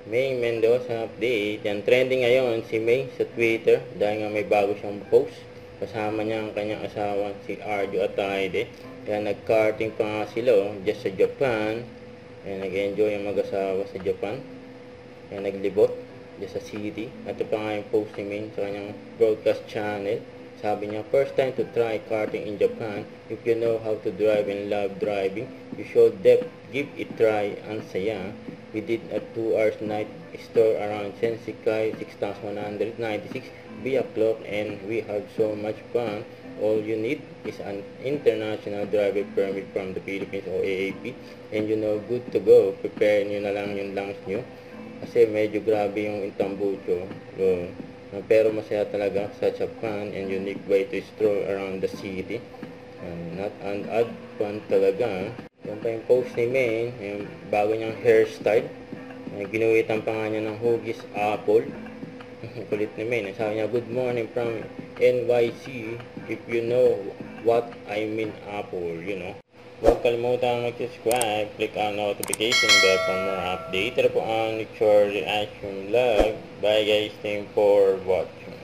May Mendoza update. Yan, trending ngayon si May sa Twitter dahil nga may bago siyang post. Kasama niya ang kanyang asawa si Arjo Ataide. Yan, nag-karting pa nga sila just sa Japan. Yan, nag-enjoy ang mag-asawa sa Japan. Yan, naglibot just sa city. Ito pa nga yung post ni May sa kanyang broadcast channel. Sabi niya, first time to try karting in Japan. If you know how to drive and love driving, you should give it try. Ang saya. We did a 2 hours night store around Sensikai 6196 via clock and we had so much fun. All you need is an international driver permit from the Philippines o AAP and you know good to go. Prepare nyo na lang yung lungs nyo kasi medyo grabe yung Tambucho. Pero masaya talaga, such a fun and unique way to stroll around the city. Not an odd fun talaga. Yan pa yung post ni May, yung bago niyang hairstyle. Ginuwitan pa nga niya ng hugis apple. Kulit ni May. Sabi niya, good morning from NYC. If you know what I mean apple, you know. Huwag kalimutan mag-subscribe, click on notification bell for more update. Ito po ang Nick Shore Reaction Vlog. Bye guys, thank you for watching.